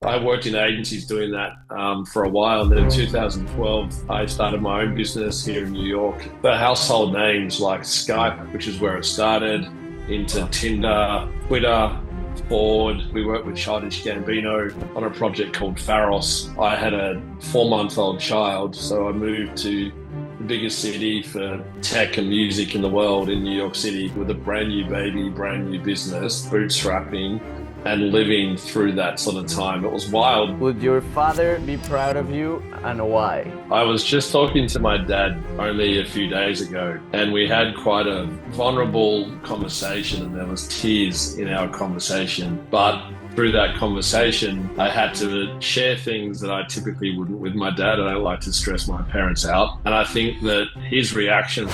I worked in agencies doing that for a while. And then in 2012, I started my own business here in New York. The household names like Skype, which is where it started, into Tinder, Twitter, Ford. We worked with Childish Gambino on a project called Pharos. I had a 4-month-old child, so I moved to the biggest city for tech and music in the world in New York City with a brand new baby, brand new business, bootstrapping and living through that sort of time. It was wild. Would your father be proud of you and why? I was just talking to my dad only a few days ago, and we had quite a vulnerable conversation, and there was tears in our conversation. But through that conversation, I had to share things that I typically wouldn't with my dad. I don't like to stress my parents out. And I think that his reaction.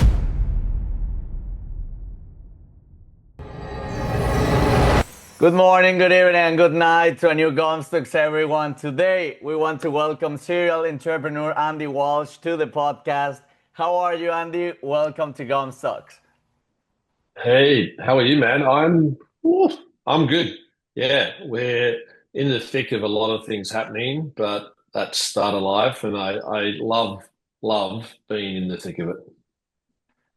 Good morning, good evening, and good night to a new Gomstocks, everyone. Today, we want to welcome serial entrepreneur Andy Walsh to the podcast. How are you, Andy? Welcome to Gomstocks. Hey, how are you, man? I'm good. Yeah, we're in the thick of a lot of things happening, but that's start of life, and I love being in the thick of it.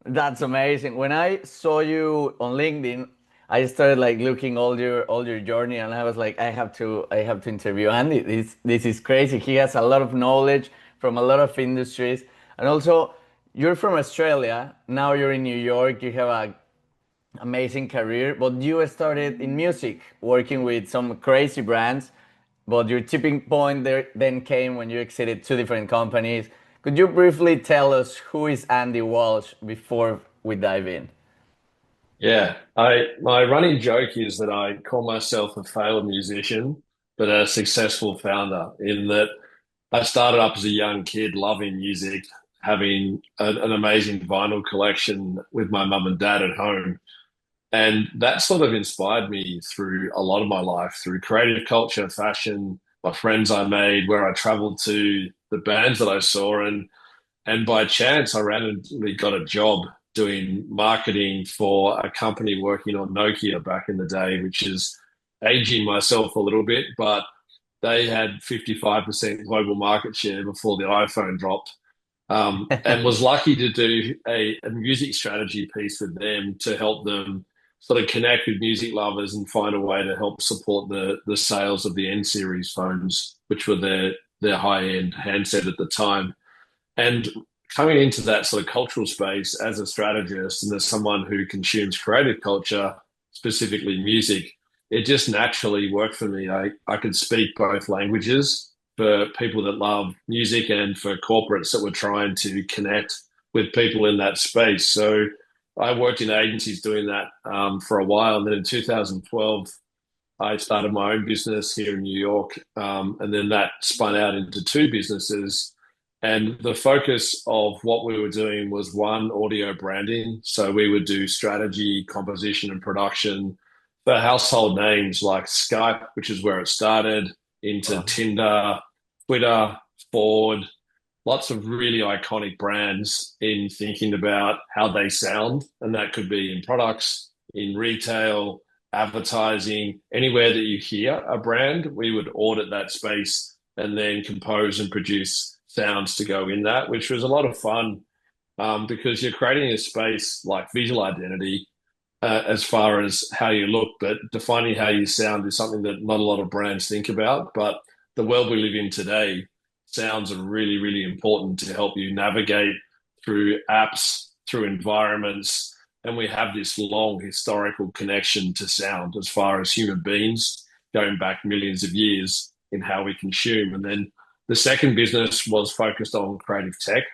That's amazing. When I saw you on LinkedIn, I started like looking all your journey, and I was like, I have to interview Andy. This is crazy. He has a lot of knowledge from a lot of industries, and also you're from Australia. Now you're in New York. You have a amazing career, but you started in music, working with some crazy brands. But your tipping point there then came when you exited two different companies. Could you briefly tell us who is Andy Walsh before we dive in? Yeah, I my running joke is that I call myself a failed musician, but a successful founder. In that, I started up as a young kid, loving music, having an amazing vinyl collection with my mum and dad at home. And that sort of inspired me through a lot of my life, through creative culture, fashion, my friends I made, where I traveled to, the bands that I saw, and by chance I randomly got a job doing marketing for a company working on Nokia back in the day, which is aging myself a little bit, but they had 55% global market share before the iPhone dropped. And was lucky to do a music strategy piece with them to help them sort of connect with music lovers and find a way to help support the sales of the N series phones, which were their high end handset at the time. And coming into that sort of cultural space as a strategist and as someone who consumes creative culture, specifically music, it just naturally worked for me. I could speak both languages for people that love music and for corporates that were trying to connect with people in that space. So I worked in agencies doing that for a while. And then in 2012, I started my own business here in New York. And then that spun out into two businesses. And the focus of what we were doing was one, audio branding. So we would do strategy, composition, and production for household names like Skype, which is where it started, into Wow. Tinder, Twitter, Ford, lots of really iconic brands in thinking about how they sound. And that could be in products, in retail, advertising, anywhere that you hear a brand, we would audit that space and then compose and produce sounds to go in that, which was a lot of fun because you're creating a space like visual identity as far as how you look, but defining how you sound is something that not a lot of brands think about. But the world we live in today, sounds are really, really important to help you navigate through apps, through environments. And we have this long historical connection to sound as far as human beings going back millions of years in how we consume. And then the second business was focused on creative tech.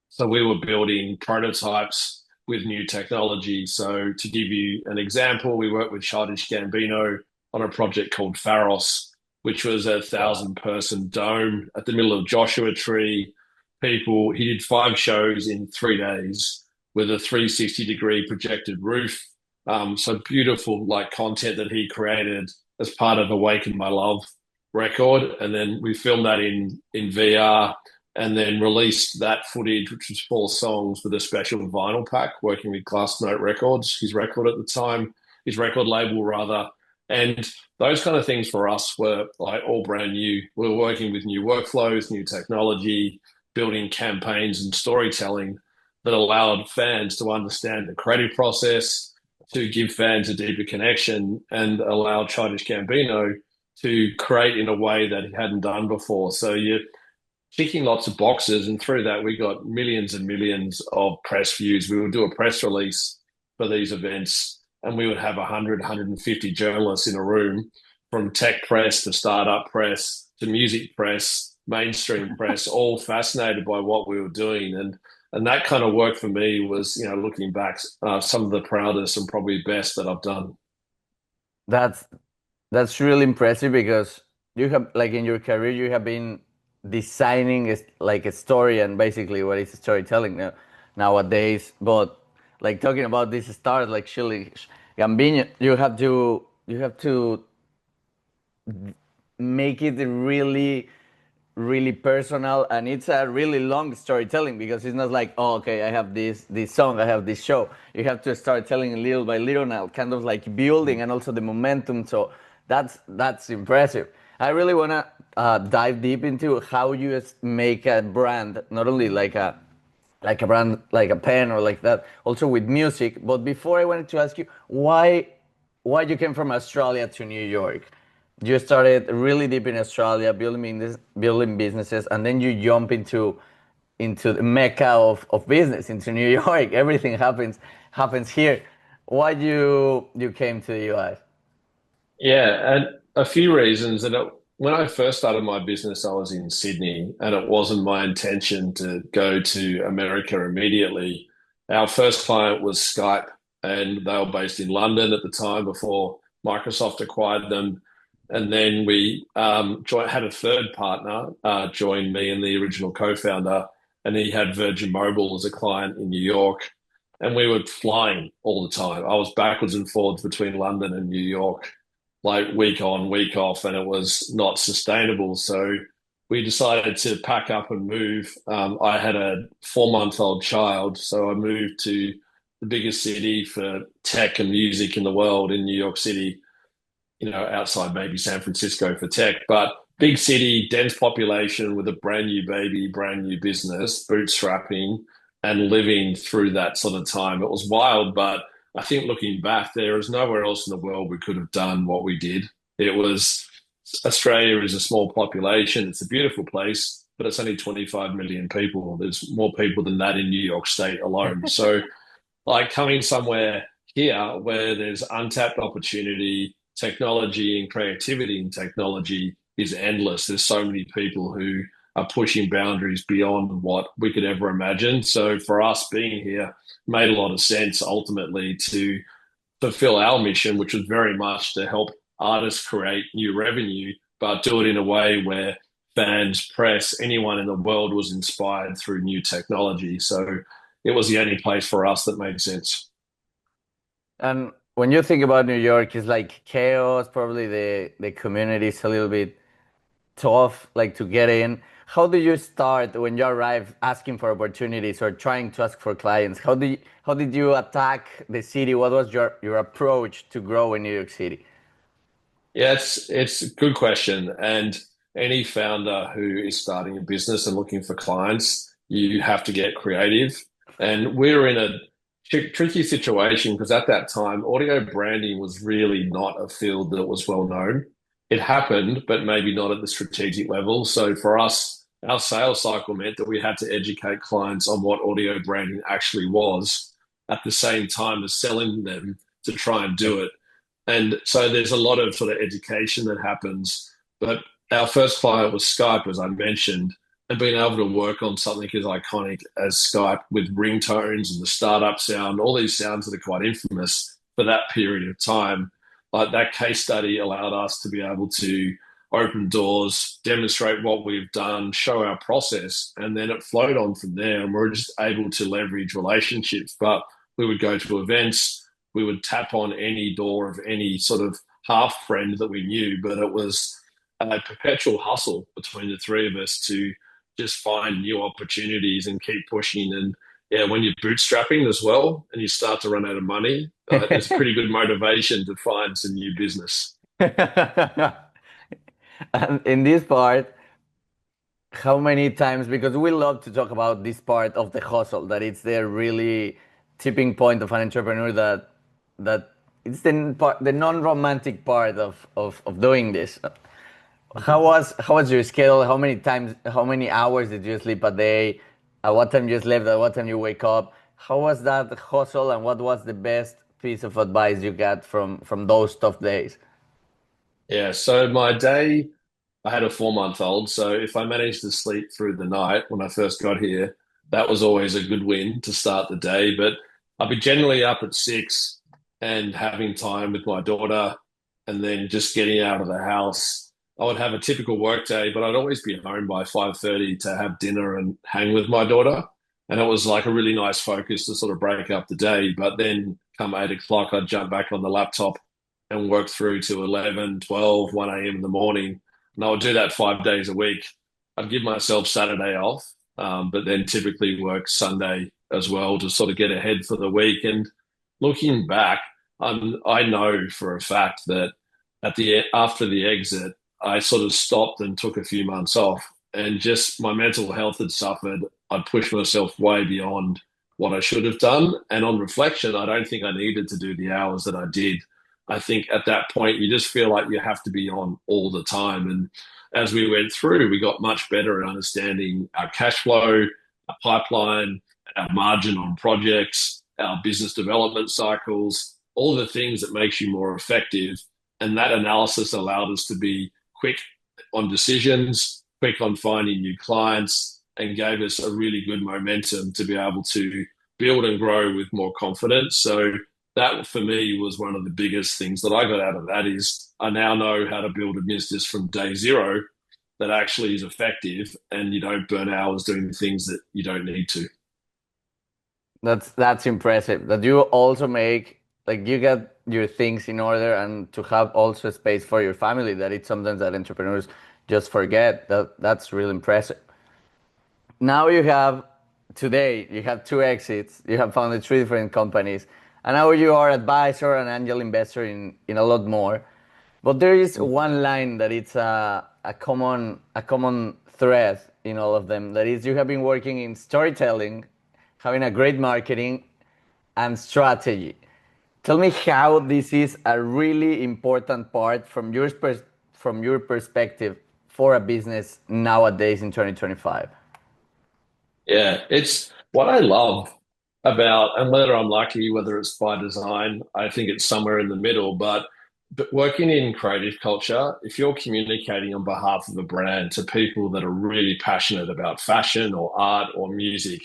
So we were building prototypes with new technology. So to give you an example, we worked with Childish Gambino on a project called Pharos, which was a Wow. 1,000-person dome at the middle of Joshua Tree. He did 5 shows in 3 days with a 360-degree projected roof. So beautiful, like content that he created as part of Awaken My Love record. And then we filmed that in VR and then released that footage, which was 4 songs with a special vinyl pack, working with Glass Note Records, his record at the time, his record label rather. And those kind of things for us were like all brand new. We were working with new workflows, new technology, building campaigns and storytelling that allowed fans to understand the creative process, to give fans a deeper connection, and allow Childish Gambino to create in a way that he hadn't done before. So you're ticking lots of boxes, and through that, we got millions and millions of press views. We would do a press release for these events, and we would have 100, 150 journalists in a room, from tech press to startup press to music press, mainstream press, all fascinated by what we were doing. And that kind of work for me was, looking back, some of the proudest and probably best that I've done. That's that's really impressive because you have like in your career you have been designing like a story and basically what is storytelling nowadays. But like talking about this start like Chile Gambino, you have to make it really personal, and it's a really long storytelling because it's not like, oh, okay, I have this song, I have this show. You have to start telling little by little now, kind of like building and also the momentum. So that's impressive. I really want to dive deep into how you make a brand, not only like a brand like a pen or like that, also with music. But before, I wanted to ask you why you came from Australia to New York. You started really deep in Australia, building businesses, and then you jump into the mecca of business, into New York. Everything happens here. Why you came to the US? Yeah, and a few reasons. When I first started my business, I was in Sydney, and it wasn't my intention to go to America immediately. Our first client was Skype, and they were based in London at the time before Microsoft acquired them. And then we had a third partner join me and the original co-founder, and he had Virgin Mobile as a client in New York. And we were flying all the time. I was backwards and forwards between London and New York, like week on, week off, and it was not sustainable. So we decided to pack up and move. I had a 4-month-old child, so I moved to the biggest city for tech and music in the world, in New York City, outside maybe San Francisco for tech, but big city, dense population with a brand new baby, brand new business, bootstrapping and living through that sort of time. It was wild, but I think looking back, there is nowhere else in the world we could have done what we did. It was Australia is a small population. It's a beautiful place, but it's only 25 million people. There's more people than that in New York State alone. So, like coming somewhere here where there's untapped opportunity, technology and creativity in technology is endless. There's so many people who are pushing boundaries beyond what we could ever imagine. So for us being here made a lot of sense ultimately to fulfill our mission, which was very much to help artists create new revenue, but do it in a way where fans, press, anyone in the world was inspired through new technology. So it was the only place for us that made sense. And when you think about New York, it's like chaos. Probably the community is a little bit tough, like to get in. How do you start when you arrive asking for opportunities or trying to ask for clients? How did you attack the city? What was your approach to grow in New York City? Yeah, it's a good question. And any founder who is starting a business and looking for clients, you have to get creative. And we were in a tricky situation because at that time, audio branding was really not a field that was well known. It happened, but maybe not at the strategic level. So for us, our sales cycle meant that we had to educate clients on what audio branding actually was at the same time as selling them to try and do it. And so there's a lot of sort of education that happens. But our first client was Skype, as I mentioned, and being able to work on something as iconic as Skype with ringtones and the startup sound, all these sounds that are quite infamous for that period of time. Like that case study allowed us to be able to open doors, demonstrate what we've done, show our process, and then it flowed on from there. And we're just able to leverage relationships. But we would go to events, we would tap on any door of any sort of half friend that we knew, but it was a perpetual hustle between the three of us to just find new opportunities and keep pushing. And yeah, when you're bootstrapping as well and you start to run out of money, it's a pretty good motivation to find some new business. And in this part, how many times, because we love to talk about this part of the hustle, that it's the really tipping point of an entrepreneur, that it's the non-romantic part of doing this. How was your schedule? How many times, how many hours did you sleep a day? At what time you slept? At what time you wake up? How was that hustle, and what was the best piece of advice you got from those tough days? Yeah, so my day, I had a 4 month old. So if I managed to sleep through the night when I first got here, that was always a good win to start the day. But I'd be generally up at 6 and having time with my daughter and then just getting out of the house. I would have a typical work day, but I'd always be home by 5:30 to have dinner and hang with my daughter. And it was like a really nice focus to sort of break up the day. But then come 8 o'clock, I'd jump back on the laptop and work through to 11, 12, 1 a.m. in the morning. And I would do that 5 days a week. I'd give myself Saturday off, but then typically work Sunday as well to sort of get ahead for the week. And looking back, I know for a fact that after the exit, I sort of stopped and took a few months off, and just my mental health had suffered. I'd pushed myself way beyond what I should have done, and on reflection, I don't think I needed to do the hours that I did. I think at that point, you just feel like you have to be on all the time. And as we went through, we got much better at understanding our cash flow, our pipeline, our margin on projects, our business development cycles, all the things that makes you more effective. And that analysis allowed us to be quick on decisions, quick on finding new clients, and gave us a really good momentum to be able to build and grow with more confidence. So that for me was one of the biggest things that I got out of that is I now know how to build a business from day zero that actually is effective and you don't burn hours doing things that you don't need to. That's impressive. That you also make, like, you get your things in order, and to have also space for your family. That it's sometimes that entrepreneurs just forget. That's really impressive. Now you have, today you have two exits. You have founded three different companies, and now you are advisor and angel investor in a lot more. But there is one line that it's a common thread in all of them. That is, you have been working in storytelling, having a great marketing, and strategy. Tell me how this is a really important part from your perspective for a business nowadays in 2025. Yeah, it's what I love about, and whether I'm lucky, whether it's by design, I think it's somewhere in the middle. But working in creative culture, if you're communicating on behalf of a brand to people that are really passionate about fashion or art or music,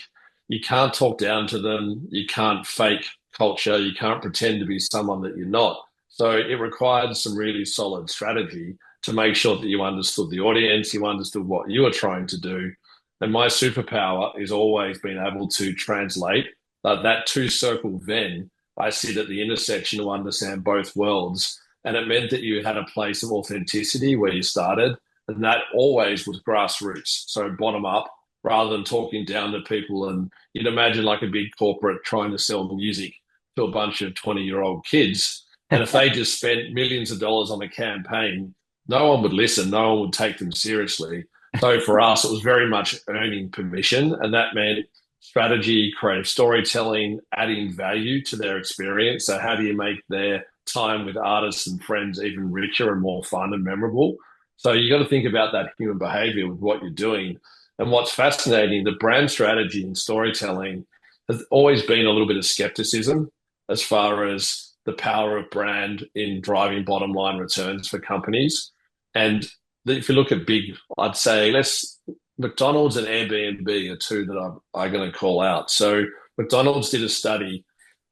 you can't talk down to them. You can't fake culture. You can't pretend to be someone that you're not. So it required some really solid strategy to make sure that you understood the audience, you understood what you were trying to do, and my superpower is always being able to translate that two circle Venn. I sit at the intersection to understand both worlds. And it meant that you had a place of authenticity where you started. And that always was grassroots. So bottom up, rather than talking down to people. And you'd imagine like a big corporate trying to sell music to a bunch of 20-year-old kids. And if they just spent millions of dollars on a campaign, no one would listen, no one would take them seriously. So for us, it was very much earning permission, and that meant strategy, creative storytelling, adding value to their experience. So how do you make their time with artists and friends even richer and more fun and memorable? So you got to think about that human behavior with what you're doing. And what's fascinating, the brand strategy and storytelling has always been a little bit of skepticism as far as the power of brand in driving bottom line returns for companies. And if you look at big, I'd say let's McDonald's and Airbnb are two that I'm going to call out. So McDonald's did a study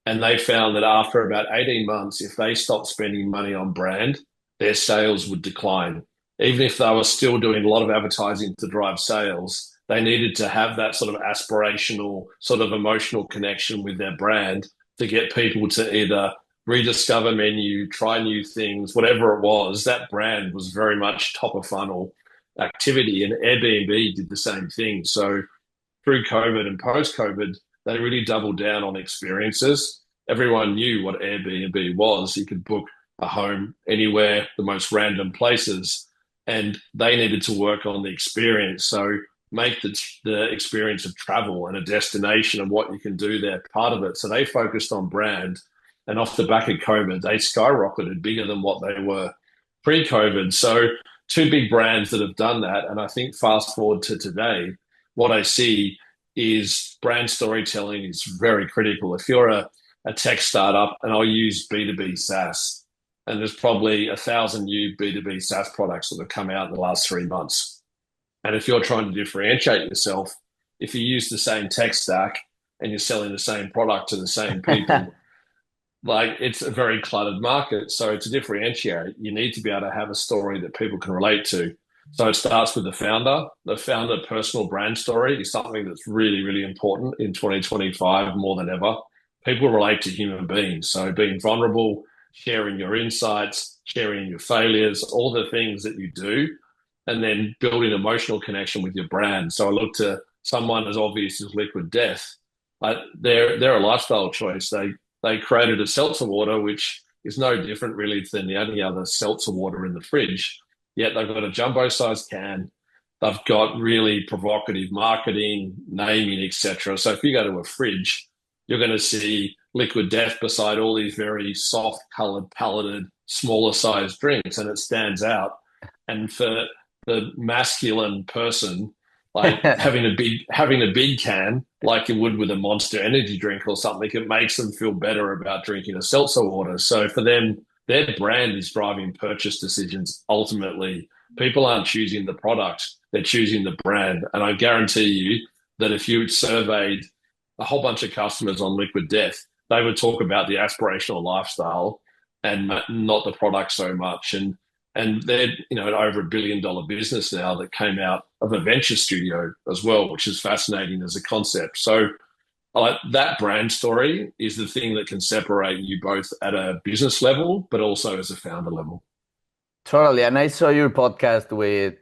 and they found that after about 18 months, if they stopped spending money on brand, their sales would decline. Even if they were still doing a lot of advertising to drive sales, they needed to have that sort of aspirational, sort of emotional connection with their brand to get people to either rediscover menu, try new things, whatever it was. That brand was very much top of funnel activity. And Airbnb did the same thing. So through COVID and post COVID, they really doubled down on experiences. Everyone knew what Airbnb was. You could book a home anywhere, the most random places, and they needed to work on the experience. So make the experience of travel and a destination and what you can do there part of it. So they focused on brand, and off the back of COVID, they skyrocketed bigger than what they were pre-COVID. So two big brands that have done that, and I think fast forward to today, what I see is brand storytelling is very critical. If you're a tech startup, and I'll use B2B SaaS, and there's probably 1,000 new B2B SaaS products that have come out in the last 3 months. And if you're trying to differentiate yourself, if you use the same tech stack and you're selling the same product to the same people, like it's a very cluttered market. So to differentiate, you need to be able to have a story that people can relate to. So it starts with the founder. The founder personal brand story is something that's really, really important in 2025 more than ever. People relate to human beings. So being vulnerable, sharing your insights, sharing your failures, all the things that you do, and then building emotional connection with your brand. So I look to someone as obvious as Liquid Death. They're a lifestyle choice. They created a seltzer water, which is no different really than the only other seltzer water in the fridge. Yet they've got a jumbo sized can. They've got really provocative marketing, naming, etc. So if you go to a fridge, you're going to see Liquid Death beside all these very soft colored, palated, smaller sized drinks, and it stands out. And for the masculine person, like having a big can, like you would with a Monster energy drink or something, it makes them feel better about drinking a seltzer water. So for them, their brand is driving purchase decisions. Ultimately, people aren't choosing the product; they're choosing the brand. And I guarantee you that if you surveyed a whole bunch of customers on Liquid Death, they would talk about the aspirational lifestyle and not the product so much. And they're an over $1 billion business now that came out of a venture studio as well, which is fascinating as a concept. So like that brand story is the thing that can separate you both at a business level, but also as a founder level. Totally. And I saw your podcast with,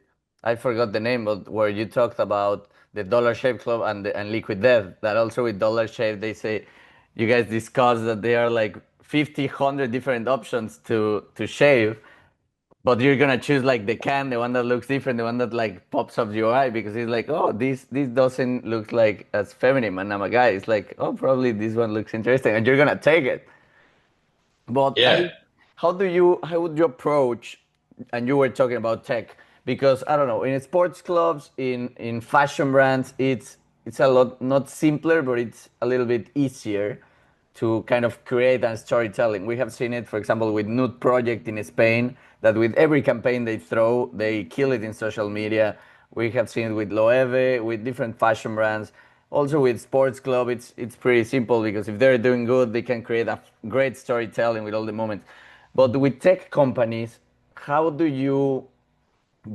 I forgot the name, but where you talked about the Dollar Shave Club and Liquid Death. That also with Dollar Shave, they say you guys discuss that there are like 50, 100 different options to shave, but you're gonna choose like the can, the one that looks different, the one that like pops up your eye because it's like, oh, this doesn't look like as feminine, and I'm a guy. It's like, oh, probably this one looks interesting, and you're gonna take it. But Yeah. how would you approach, and you were talking about tech, because I don't know, in sports clubs, in fashion brands, it's a lot not simpler, but it's a little bit easier to kind of create and storytelling. We have seen it, for example, with Nude Project in Spain, that with every campaign they throw, they kill it in social media. We have seen it with Loewe, with different fashion brands. Also with Sports Club, it's pretty simple because if they're doing good, they can create a great storytelling with all the moments. But with tech companies, how do you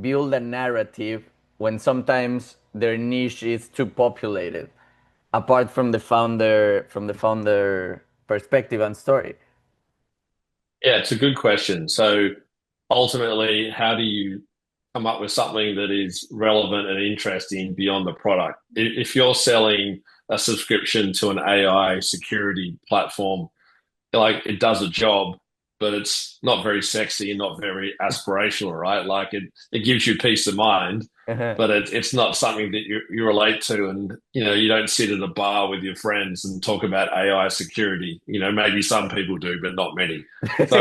build a narrative when sometimes their niche is too populated, apart from the founder perspective and story? Yeah, it's a good question. So ultimately, how do you come up with something that is relevant and interesting beyond the product? If you're selling a subscription to an AI security platform, like it does a job, but it's not very sexy and not very aspirational, right? Like it gives you peace of mind, but it's not something that you relate to. And, you don't sit at a bar with your friends and talk about AI security. Maybe some people do, but not many. So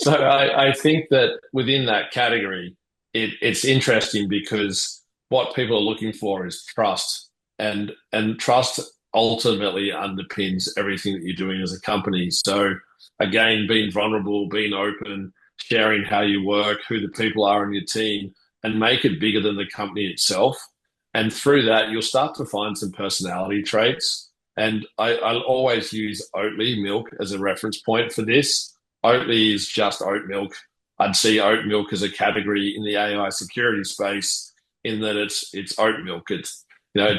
I think that within that category, it's interesting because what people are looking for is trust, and trust ultimately underpins everything that you're doing as a company. So again, being vulnerable, being open, sharing how you work, who the people are on your team, and make it bigger than the company itself. And through that, you'll start to find some personality traits. And I'll always use Oatly milk as a reference point for this. Oatly is just oat milk. I'd see oat milk as a category in the AI security space in that it's oat milk. It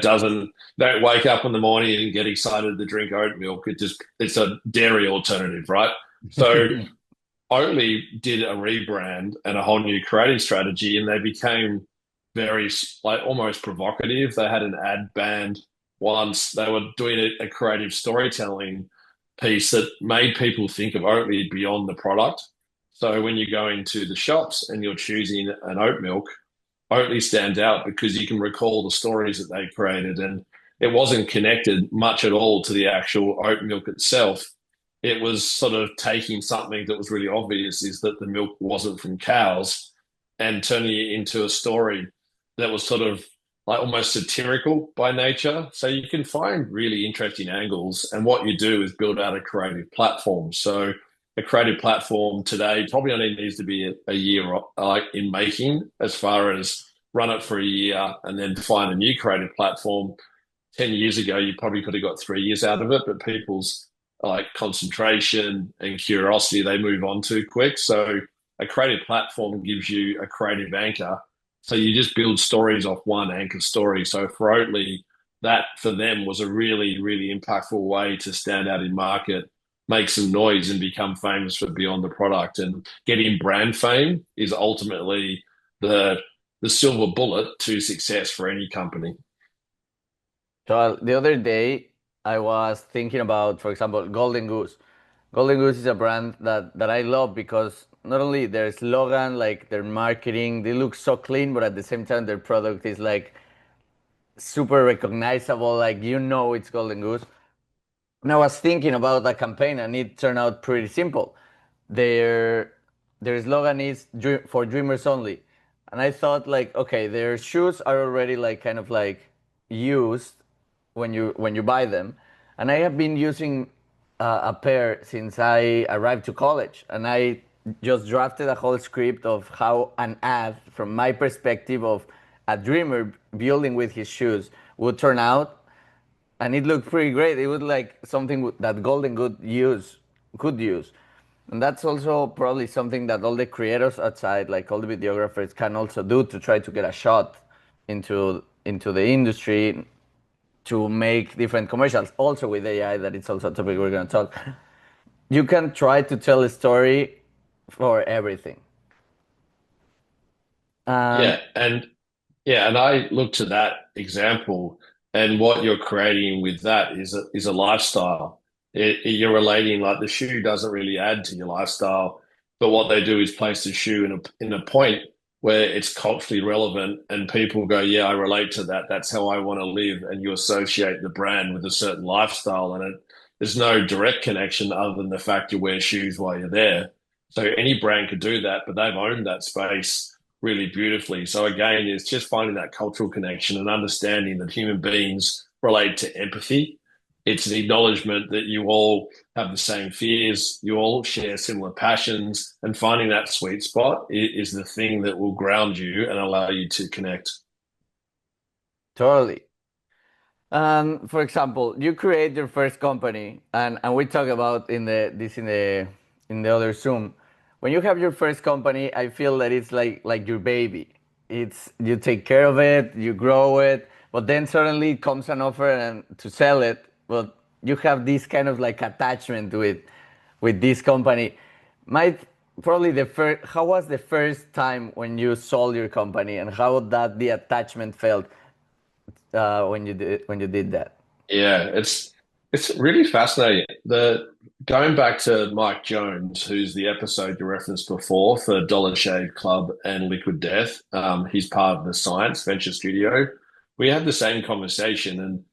doesn't don't wake up in the morning and get excited to drink oat milk. It's a dairy alternative, right? So Oatly did a rebrand and a whole new creative strategy, and they became very like almost provocative. They had an ad band once. They were doing a creative storytelling piece that made people think of Oatly beyond the product. So when you go into the shops and you're choosing an oat milk, Oatly stands out because you can recall the stories that they created, and it wasn't connected much at all to the actual oat milk itself. It was sort of taking something that was really obvious, is that the milk wasn't from cows, and turning it into a story that was sort of like almost satirical by nature. So you can find really interesting angles, and what you do is build out a creative platform. So a creative platform today probably only needs to be a year in making, as far as run it for a year and then find a new creative platform. 10 years ago, you probably could have got 3 years out of it, but people's like concentration and curiosity, they move on too quick. So a creative platform gives you a creative anchor. So you just build stories off one anchor story. So for Oatly, that for them was a really, really impactful way to stand out in market, make some noise, and become famous for beyond the product. And getting brand fame is ultimately the the silver bullet to success for any company. So the other day, I was thinking about, for example, Golden Goose. Golden Goose is a brand that I love because not only their slogan, like their marketing, they look so clean, but at the same time, their product is like super recognizable. Like it's Golden Goose. And I was thinking about that campaign, and it turned out pretty simple. Their their slogan is for dreamers only, and I thought like, okay, their shoes are already like kind of like used when you buy them, and I have been using a pair since I arrived to college, and I just drafted a whole script of how an ad, from my perspective of a dreamer building with his shoes, would turn out, and it looked pretty great. It was like something that Golden could use, and that's also probably something that all the creators outside, like all the videographers, can also do to try to get a shot into the industry to make different commercials. Also with AI, that it's also a topic we're going to talk. You can try to tell a story for everything. And Yeah, and Yeah, and I look to that example, and what you're creating with that is a lifestyle. You're relating, like the shoe doesn't really add to your lifestyle, but what they do is place the shoe in a point where it's culturally relevant, and people go, "Yeah, I relate to that. That's how I want to live." And you associate the brand with a certain lifestyle, and there's no direct connection other than the fact you wear shoes while you're there. So any brand could do that, but they've owned that space really beautifully. So again, it's just finding that cultural connection and understanding that human beings relate to empathy. It's an acknowledgement that you all have the same fears, you all share similar passions, and finding that sweet spot is the thing that will ground you and allow you to connect. totally. For example, you create your first company, and we talk about in the other Zoom. When you have your first company, I feel that it's like your baby. It's you take care of it, you grow it, but then suddenly comes an offer and to sell it, but you have this kind of like attachment with this company. Might probably the first. How was the first time when you sold your company, and how that the attachment felt when you did that? Yeah, it's really fascinating. The Going back to Mike Jones, who's the episode you referenced before for Dollar Shave Club and Liquid Death. He's part of the Science Venture Studio. We had the same conversation,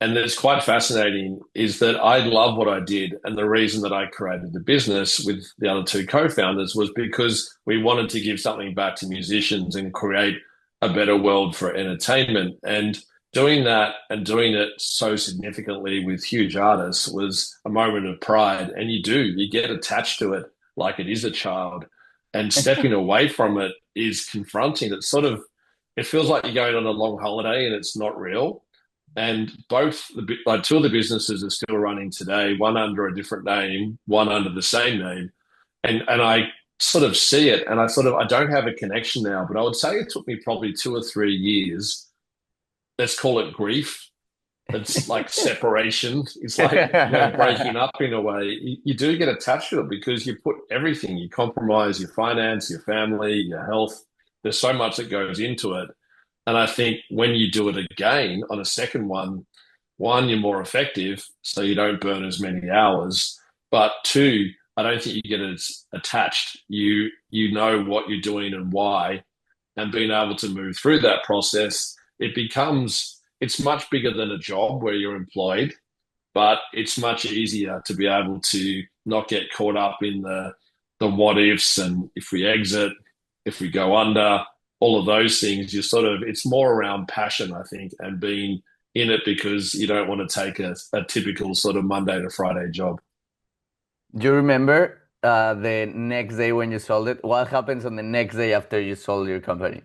and it's quite fascinating. Is that I love what I did, and the reason that I created the business with the other two co-founders was because we wanted to give something back to musicians and create a better world for entertainment. And doing that and doing it so significantly with huge artists was a moment of pride. And you get attached to it like it is a child. And stepping away from it is confronting. It feels like you're going on a long holiday and it's not real. And two of the businesses are still running today, one under a different name, one under the same name. And I sort of see it, and I don't have a connection now, but I would say it took me probably 2 or 3 years. Let's call it grief. It's like separation. It's like, breaking up in a way. You do get attached to it because you put everything, you compromise your finance, your family, your health. There's so much that goes into it. And I think when you do it again on a second one, one, you're more effective, so you don't burn as many hours. But two, I don't think you get as attached. You know what you're doing and why, and being able to move through that process, it's much bigger than a job where you're employed, but it's much easier to be able to not get caught up in the what ifs and if we exit, if we go under, all of those things. It's more around passion, I think, and being in it because you don't want to take a typical sort of Monday to Friday job. Do you remember the next day when you sold it? What happens on the next day after you sold your company?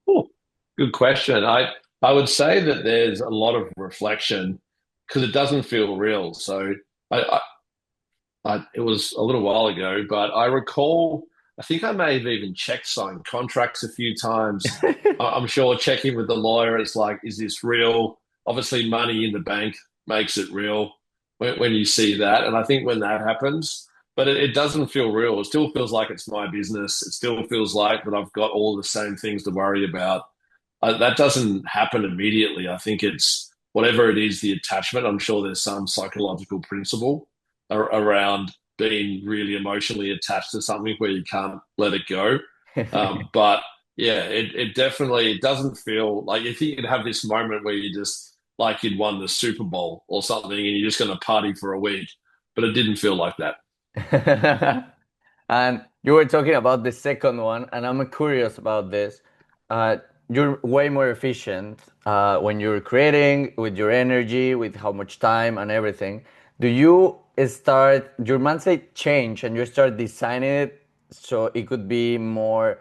Oh, good question. I would say that there's a lot of reflection because it doesn't feel real. So I, it was a little while ago, but I recall, I think I may have even checked signed contracts a few times. I'm sure checking with the lawyer, it's like, is this real? Obviously, money in the bank makes it real when you see that. And I think when that happens, but it doesn't feel real. It still feels like it's my business. It still feels like that I've got all the same things to worry about. That doesn't happen immediately. I think it's whatever it is, the attachment. I'm sure there's some psychological principle around being really emotionally attached to something where you can't let it go. But yeah, it definitely it doesn't feel like if you could have this moment where you just like you'd won the Super Bowl or something and you're just going to party for a week, but it didn't feel like that. And you were talking about the second one, and I'm curious about this. Uh, you're way more efficient when you're creating with your energy, with how much time and everything. Do you start your mindset change and you start designing it so it could be more,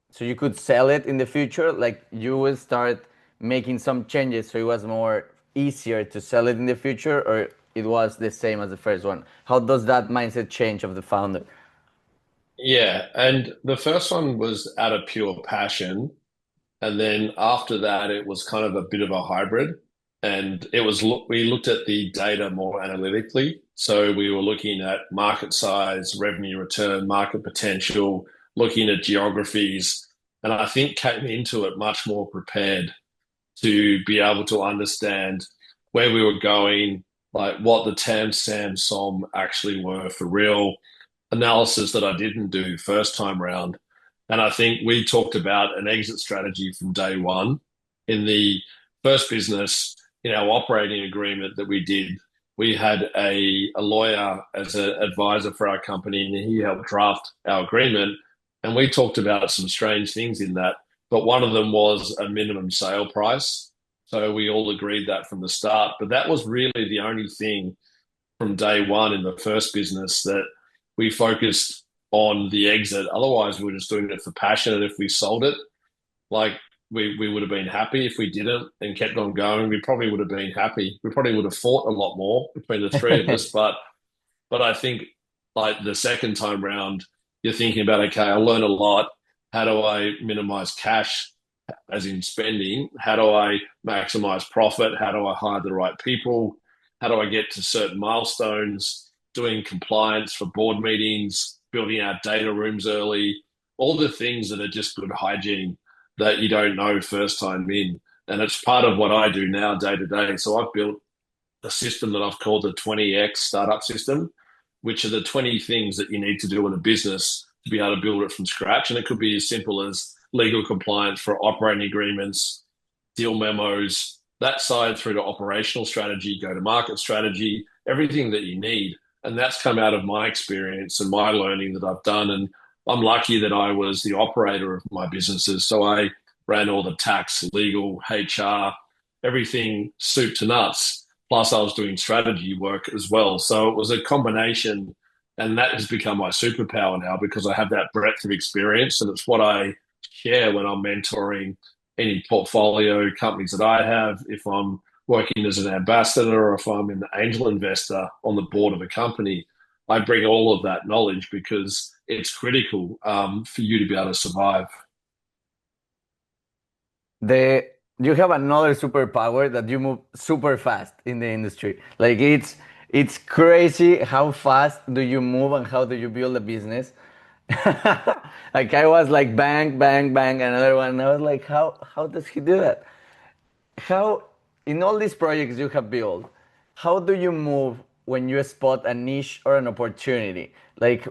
so you could sell it in the future? Like you will start making some changes so it was more easier to sell it in the future, or it was the same as the first one? How does that mindset change of the founder? Yeah, and the first one was out of pure passion. And then after that, it was kind of a bit of a hybrid. And we looked at the data more analytically. So we were looking at market size, revenue return, market potential, looking at geographies. And I think came into it much more prepared to be able to understand where we were going, like what the TAM, SAM, SOM actually were for real, analysis that I didn't do first time round. And I think we talked about an exit strategy from day one. In the first business, in our operating agreement that we did, we had a lawyer as an advisor for our company, and he helped draft our agreement. And we talked about some strange things in that, but one of them was a minimum sale price. So we all agreed that from the start. But that was really the only thing from day one in the first business that we focused on the exit. Otherwise, we were just doing it for passion. And if we sold it, like we would have been happy. If we didn't and kept on going, we probably would have been happy. We probably would have fought a lot more between the three of us. But I think like the second time round, you're thinking about, okay, I learned a lot. How do I minimize cash as in spending? How do I maximize profit? How do I hire the right people? How do I get to certain milestones? Doing compliance for board meetings, building out data rooms early, all the things that are just good hygiene that you don't know first time in. And it's part of what I do now day to day. So I've built a system that I've called the 20X startup system, which are the 20 things that you need to do in a business to be able to build it from scratch. And it could be as simple as legal compliance for operating agreements, deal memos, that side through to operational strategy, go to market strategy, everything that you need. And that's come out of my experience and my learning that I've done. And I'm lucky that I was the operator of my businesses. So I ran all the tax, legal, HR, everything soup to nuts. Plus, I was doing strategy work as well. So it was a combination. And that has become my superpower now because I have that breadth of experience. And it's what I share when I'm mentoring any portfolio companies that I have, if I'm working as an ambassador or if I'm an angel investor on the board of a company, I bring all of that knowledge because it's critical for you to be able to survive. The you have another superpower that you move super fast in the industry. Like it's crazy how fast do you move and how do you build a business. Like I was like bang, bang, bang, another one. And I was like, how does he do that? How in all these projects you have built, how do you move when you spot a niche or an opportunity? Like,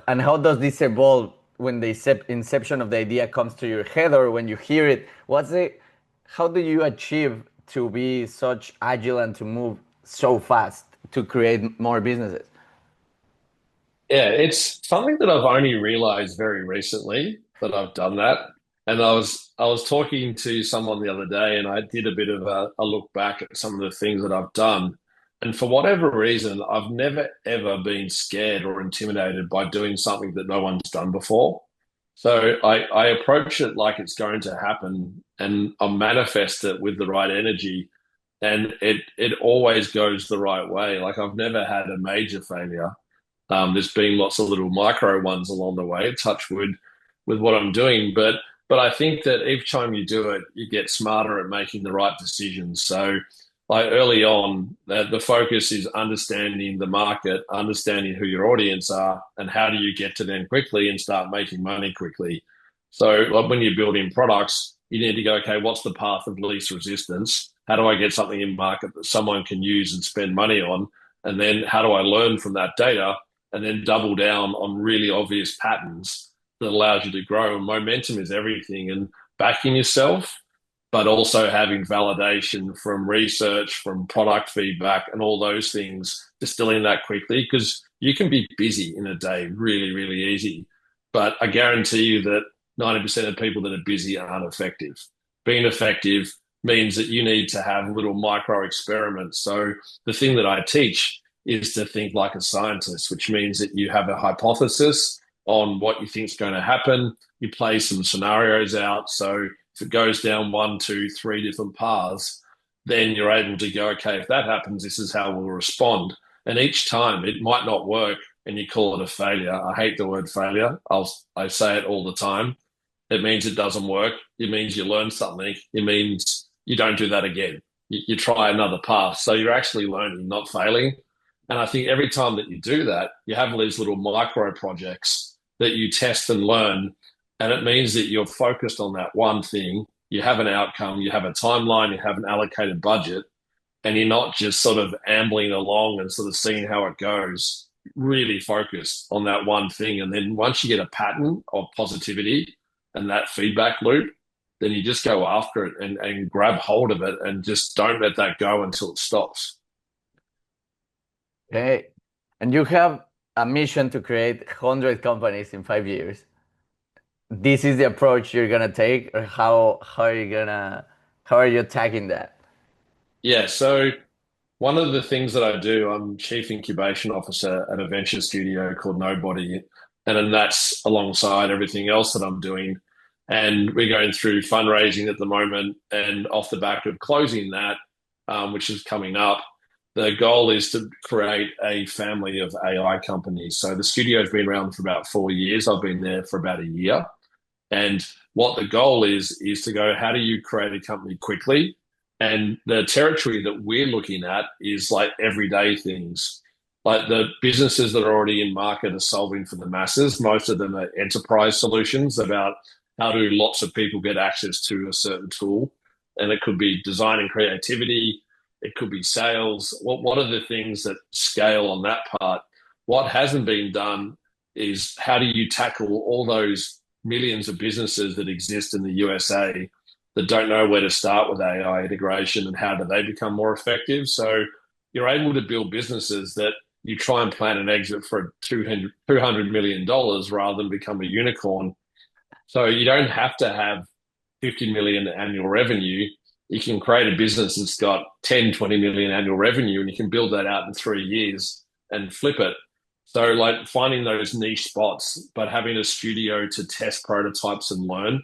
and how does this evolve when the inception of the idea comes to your head or when you hear it? How do you achieve to be such agile and to move so fast to create more businesses? Yeah, it's something that I've only realized very recently that I've done that. And I was talking to someone the other day and I did a bit of a look back at some of the things that I've done. And for whatever reason, I've never ever been scared or intimidated by doing something that no one's done before. So I approach it like it's going to happen and I manifest it with the right energy. And it always goes the right way. Like I've never had a major failure. There's been lots of little micro ones along the way, touch wood, with what I'm doing. But I think that each time you do it, you get smarter at making the right decisions. So like early on, the focus is understanding the market, understanding who your audience are, and how do you get to them quickly and start making money quickly. So like when you're building products, you need to go, okay, what's the path of least resistance? How do I get something in market that someone can use and spend money on? And then how do I learn from that data and then double down on really obvious patterns that allows you to grow? And momentum is everything. And backing yourself, but also having validation from research, from product feedback, and all those things, distilling that quickly because you can be busy in a day really, really easy. But I guarantee you that 90% of people that are busy aren't effective. Being effective means that you need to have little micro experiments. So the thing that I teach is to think like a scientist, which means that you have a hypothesis on what you think is going to happen. You play some scenarios out. So if it goes down one, two, three different paths, then you're able to go, okay, if that happens, this is how we'll respond. And each time it might not work and you call it a failure. I hate the word failure. I say it all the time. It means it doesn't work. It means you learn something. It means you don't do that again. You try another path. So you're actually learning, not failing. And I think every time that you do that, you have these little micro projects that you test and learn. And it means that you're focused on that one thing. You have an outcome, you have a timeline, you have an allocated budget, and you're not just sort of ambling along and sort of seeing how it goes. Really focused on that one thing. And then once you get a pattern of positivity and that feedback loop, then you just go after it and grab hold of it and just don't let that go until it stops. Okay. And you have a mission to create 100 companies in 5 years. This is the approach you're gonna take, or how are you attacking that? Yeah. So one of the things that I do, I'm chief incubation officer at a venture studio called Nobody. And then that's alongside everything else that I'm doing. And we're going through fundraising at the moment. And off the back of closing that, which is coming up, the goal is to create a family of AI companies. So the studio's been around for about 4 years. I've been there for about a year. And what the goal is to go, how do you create a company quickly? And the territory that we're looking at is like everyday things. Like the businesses that are already in market are solving for the masses. Most of them are enterprise solutions about how do lots of people get access to a certain tool. And it could be design and creativity. It could be sales. What are the things that scale on that part? What hasn't been done is how do you tackle all those millions of businesses that exist in the USA that don't know where to start with AI integration and how do they become more effective? So you're able to build businesses that you try and plan an exit for $200 million rather than become a unicorn. So you don't have to have 50 million annual revenue. You can create a business that's got 10, 20 million annual revenue and you can build that out in 3 years and flip it. So like finding those niche spots, but having a studio to test prototypes and learn.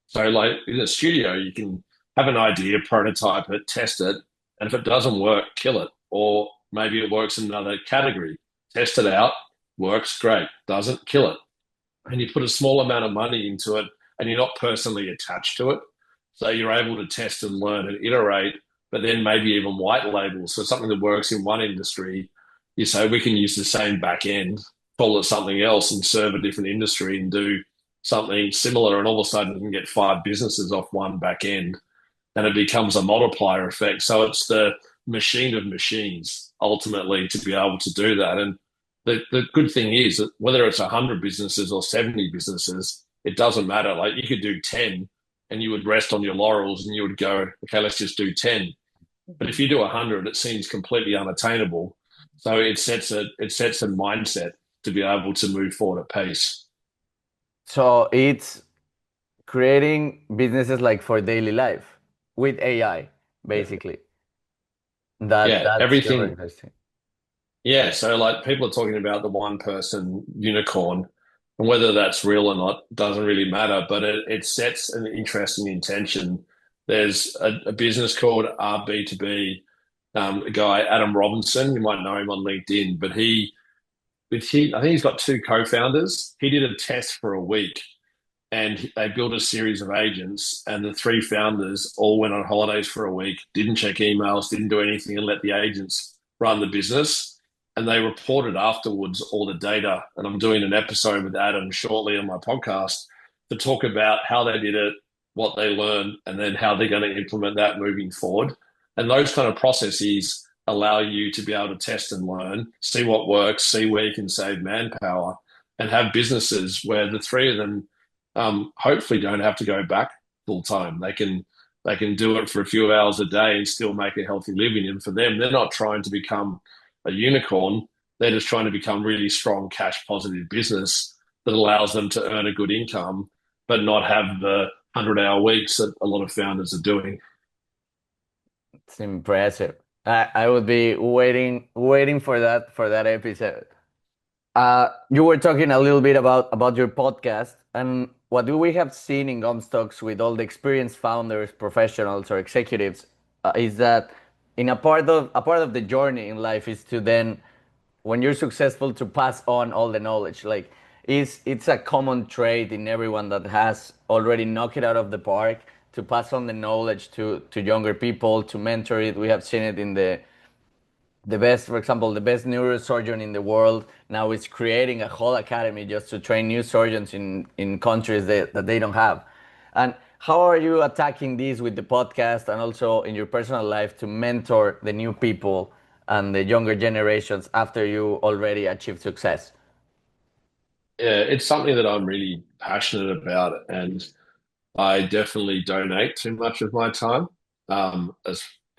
So like in a studio, you can have an idea, prototype it, test it, and if it doesn't work, kill it. Or maybe it works in another category. Test it out, works, great. Doesn't, kill it. And you put a small amount of money into it and you're not personally attached to it. So you're able to test and learn and iterate, but then maybe even white label. So something that works in one industry, you say we can use the same back end, call it something else and serve a different industry and do something similar. And all of a sudden you can get five businesses off one back end. and it becomes a multiplier effect. So it's the machine of machines ultimately to be able to do that. And the good thing is that whether it's 100 businesses or 70 businesses, it doesn't matter. Like you could do 10 and you would rest on your laurels and you would go, okay, let's just do 10. But if you do 100, it seems completely unattainable. So it sets a mindset to be able to move forward at pace. So it's creating businesses like for daily life with AI, Yeah. basically. That's super Everything. interesting. Yeah, so like people are talking about the one person unicorn, and whether that's real or not doesn't really matter, but it sets an interesting intention. There's a business called RB2B, a guy, Adam Robinson, you might know him on LinkedIn, but I think he's got two co-founders. He did a test for a week and they built a series of agents, and the three founders all went on holidays for a week, didn't check emails, didn't do anything, and let the agents run the business. And they reported afterwards all the data. And I'm doing an episode with Adam shortly on my podcast to talk about how they did it, what they learned, and then how they're going to implement that moving forward. And those kind of processes allow you to be able to test and learn, see what works, see where you can save manpower, and have businesses where the three of them hopefully don't have to go back full time. They can do it for a few hours a day and still make a healthy living. And for them, they're not trying to become a unicorn. They're just trying to become really strong cash positive business that allows them to earn a good income, but not have the 100-hour weeks that a lot of founders are doing. It's impressive. I would be waiting for that episode. You were talking a little bit about your podcast, and what we have seen in Gumstocks with all the experienced founders, professionals, or executives is that in a part of the journey in life is to then, when you're successful, to pass on all the knowledge. Like, it's a common trait in everyone that has already knocked it out of the park to pass on the knowledge to younger people, to mentor it. We have seen it in the best, for example, the best neurosurgeon in the world now is creating a whole academy just to train new surgeons in countries that they don't have. And how are you attacking this with the podcast and also in your personal life to mentor the new people and the younger generations after you already achieved success? Yeah, it's something that I'm really passionate about, and I definitely donate too much of my time. And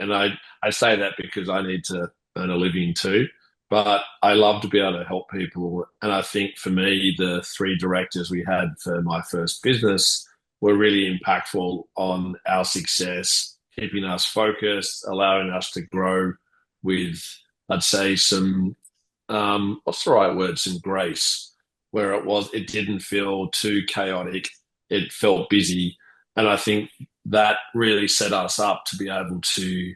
I say that because I need to earn a living too. But I love to be able to help people. And I think for me, the three directors we had for my first business were really impactful on our success, keeping us focused, allowing us to grow with, I'd say, some what's the right word? Some grace, where it didn't feel too chaotic. It felt busy. And I think that really set us up to be able to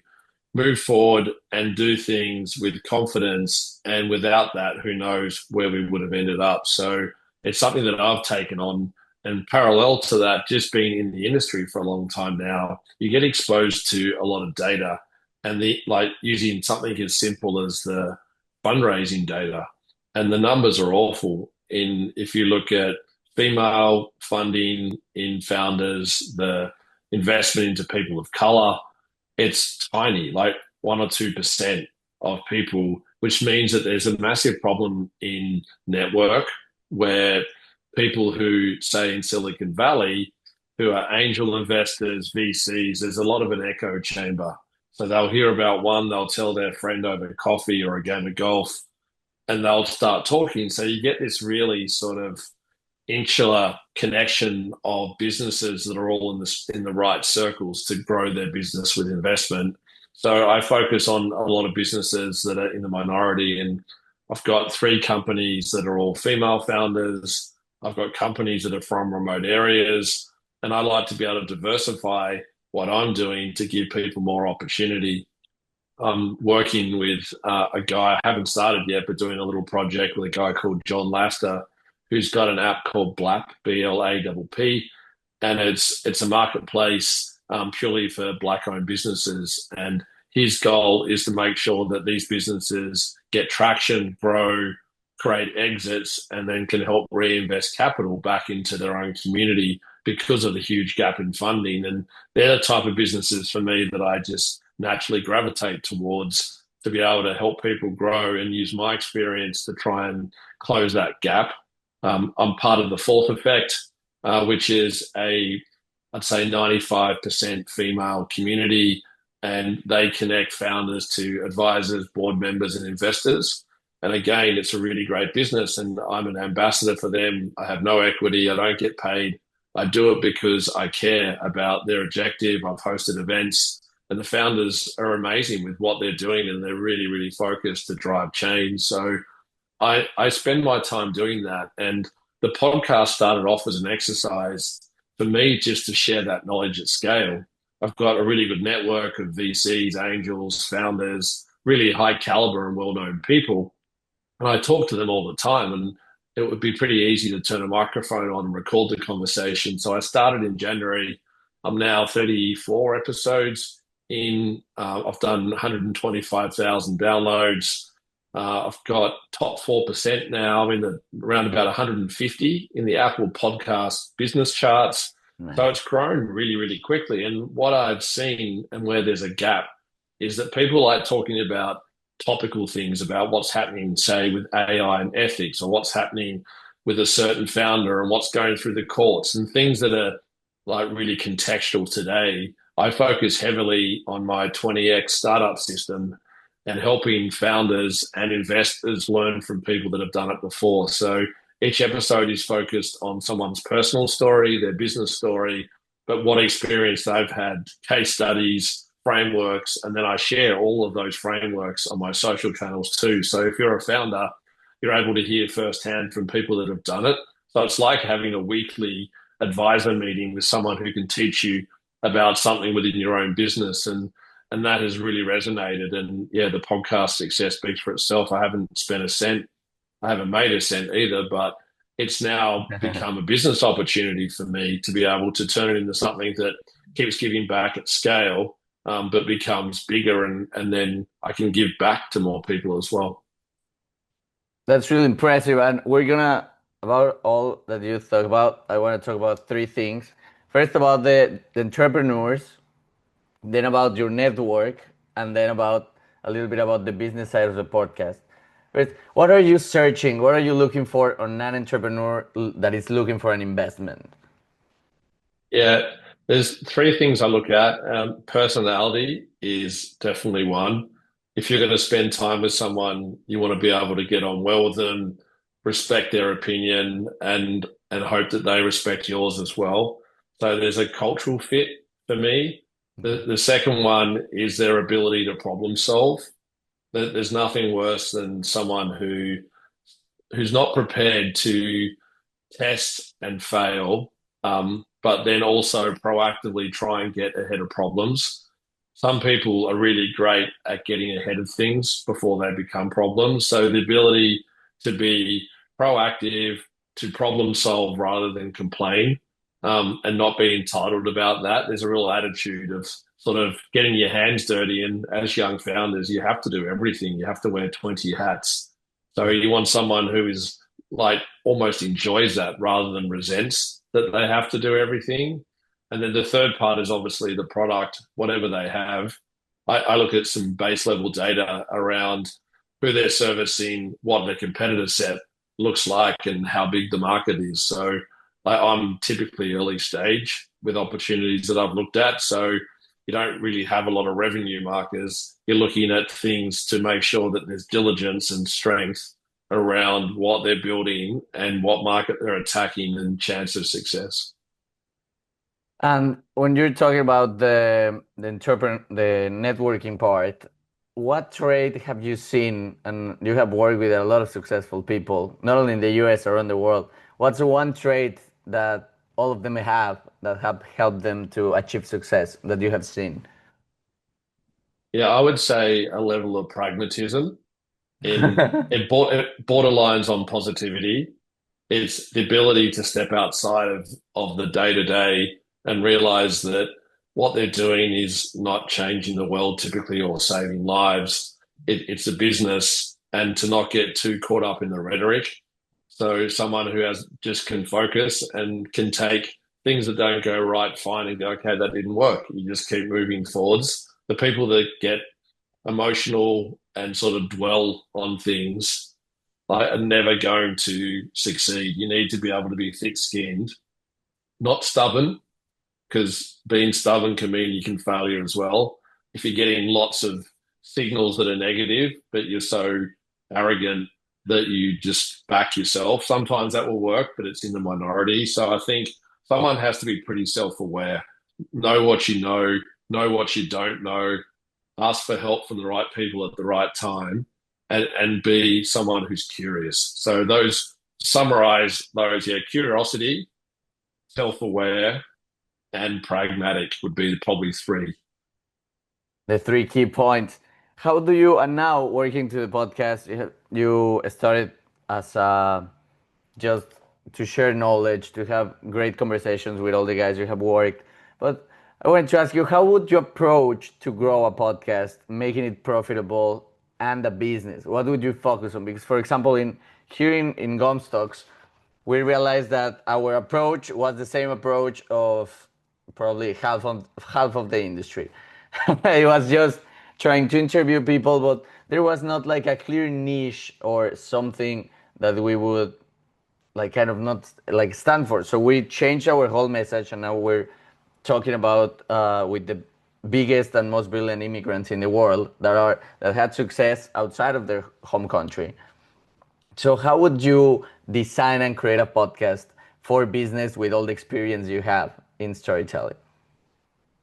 move forward and do things with confidence. And without that, who knows where we would have ended up. So it's something that I've taken on. And parallel to that, just being in the industry for a long time now, you get exposed to a lot of data, and the like using something as simple as the fundraising data. And the numbers are awful. If you look at female funding in founders, the investment into people of color, it's tiny, like 1 or 2% of people, which means that there's a massive problem in network where people who, say, in Silicon Valley, who are angel investors, VCs, there's a lot of an echo chamber. So they'll hear about one, they'll tell their friend over coffee or a game of golf, and they'll start talking. So you get this really sort of insular connection of businesses that are all in the right circles to grow their business with investment. So I focus on a lot of businesses that are in the minority, and I've got three companies that are all female founders. I've got companies that are from remote areas, and I like to be able to diversify what I'm doing to give people more opportunity. I'm working with a guy I haven't started yet, but doing a little project with a guy called John Laster, who's got an app called BLAP, BLAPP, and it's a marketplace purely for black-owned businesses. And his goal is to make sure that these businesses get traction, grow, create exits, and then can help reinvest capital back into their own community because of the huge gap in funding. And they're the type of businesses for me that I just naturally gravitate towards to be able to help people grow and use my experience to try and close that gap. I'm part of the Fourth Effect, which is I'd say 95% female community, and they connect founders to advisors, board members, and investors. And again, it's a really great business, and I'm an ambassador for them. I have no equity. I don't get paid. I do it because I care about their objective. I've hosted events, and the founders are amazing with what they're doing, and they're really, really focused to drive change. So I spend my time doing that. And the podcast started off as an exercise for me just to share that knowledge at scale. I've got a really good network of VCs, angels, founders, really high caliber and well-known people. And I talk to them all the time, and it would be pretty easy to turn a microphone on and record the conversation. So I started in January. I'm now 34 episodes in. I've done 125,000 downloads. I've got top 4% now. I'm in the around about 150 in the Apple Podcast business charts. So it's grown really, really quickly. And what I've seen and where there's a gap is that people like talking about topical things about what's happening, say, with AI and ethics, or what's happening with a certain founder and what's going through the courts and things that are like really contextual today. I focus heavily on my 20x startup system and helping founders and investors learn from people that have done it before. So each episode is focused on someone's personal story, their business story, but what experience they've had, case studies, frameworks, and then I share all of those frameworks on my social channels too. So if you're a founder, you're able to hear firsthand from people that have done it. So it's like having a weekly advisor meeting with someone who can teach you about something within your own business. And that has really resonated. And yeah, the podcast success speaks for itself. I haven't spent a cent. I haven't made a cent either, but it's now become a business opportunity for me to be able to turn it into something that keeps giving back at scale, but becomes bigger, and then I can give back to more people as well. That's really impressive. And we're gonna, about all that you talk about, I want to talk about three things. First, about the entrepreneurs, then about your network, and then about a little bit about the business side of the podcast. But what are you searching? What are you looking for on an entrepreneur that is looking for an investment? Yeah, there's three things I look at. Personality is definitely one. If you're going to spend time with someone, you want to be able to get on well with them, respect their opinion, and hope that they respect yours as well. So there's a cultural fit for me. The second one is their ability to problem solve. There's nothing worse than someone who's not prepared to test and fail, but then also proactively try and get ahead of problems. Some people are really great at getting ahead of things before they become problems. So the ability to be proactive, to problem solve rather than complain, and not be entitled about that. There's a real attitude of sort of getting your hands dirty. And as young founders, you have to do everything. You have to wear 20 hats. So you want someone who is like almost enjoys that rather than resents that they have to do everything. And then the third part is obviously the product, whatever they have. I look at some base level data around who they're servicing, what their competitor set looks like, and how big the market is. So I'm typically early stage with opportunities that I've looked at. So you don't really have a lot of revenue markers. You're looking at things to make sure that there's diligence and strength around what they're building and what market they're attacking and chance of success. And when you're talking about the networking part, what trait have you seen? And you have worked with a lot of successful people, not only in the US, around the world. What's the one trait that all of them have that have helped them to achieve success that you have seen? Yeah, I would say a level of pragmatism in it borderlines on positivity. It's the ability to step outside of the day to day and realize that what they're doing is not changing the world typically or saving lives. It's a business, and to not get too caught up in the rhetoric. So someone who has just can focus and can take things that don't go right, fine, and go, okay, that didn't work. You just keep moving forwards. The people that get emotional and sort of dwell on things are never going to succeed. You need to be able to be thick-skinned, not stubborn, because being stubborn can mean you can failure as well. If you're getting lots of signals that are negative, but you're so arrogant that you just back yourself, sometimes that will work, but it's in the minority. So I think someone has to be pretty self-aware, know what you know what you don't know, ask for help from the right people at the right time, and be someone who's curious. So those summarize those, yeah, curiosity, self-aware, and pragmatic would be probably three. The three key points. How do you, and now working to the podcast, you started as just to share knowledge, to have great conversations with all the guys you have worked. But I wanted to ask you, how would you approach to grow a podcast, making it profitable and a business? What would you focus on? Because, for example, in Gumstocks, we realized that our approach was the same approach of probably half of the industry. It was just trying to interview people, but there was not like a clear niche or something that we would like kind of not like stand for. So we changed our whole message, and now we're talking about with the biggest and most brilliant immigrants in the world that had success outside of their home country. So how would you design and create a podcast for business with all the experience you have in storytelling?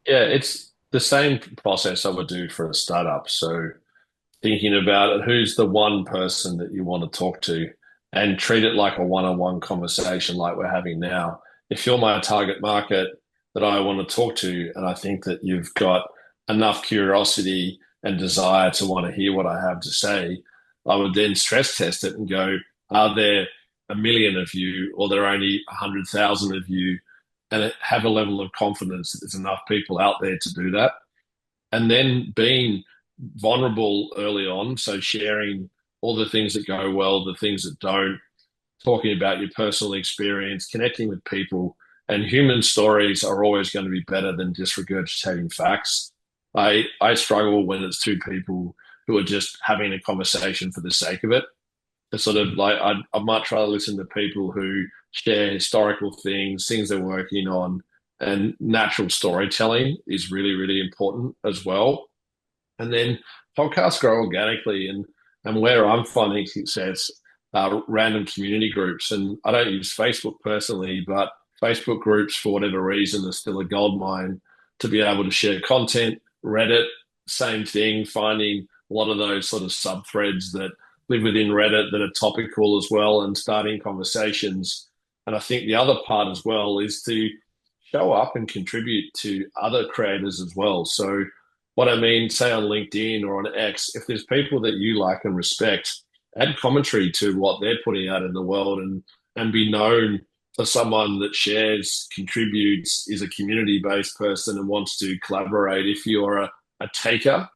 Yeah, it's the same process I would do for a startup. So thinking about it, who's the one person that you want to talk to and treat it like a one-on-one conversation like we're having now. If you're my target market that I want to talk to, and I think that you've got enough curiosity and desire to want to hear what I have to say, I would then stress test it and go, are there a million of you, or there are only 100,000 of you, and have a level of confidence that there's enough people out there to do that. And then being vulnerable early on, so sharing all the things that go well, the things that don't, talking about your personal experience, connecting with people, and human stories are always going to be better than just regurgitating facts. I struggle when it's two people who are just having a conversation for the sake of it. It's sort of like I'd much rather listen to people who share historical things, things they're working on, and natural storytelling is really, really important as well. And then podcasts grow organically, and where I'm finding success are random community groups. And I don't use Facebook personally, but Facebook groups, for whatever reason, are still a gold mine to be able to share content. Reddit, same thing, finding a lot of those sort of sub threads that live within Reddit that are topical as well, and starting conversations. And I think the other part as well is to show up and contribute to other creators as well. So what I mean, say on LinkedIn or on X, if there's people that you like and respect, add commentary to what they're putting out in the world, and be known for someone that shares, contributes, is a community-based person and wants to collaborate. If you're a taker,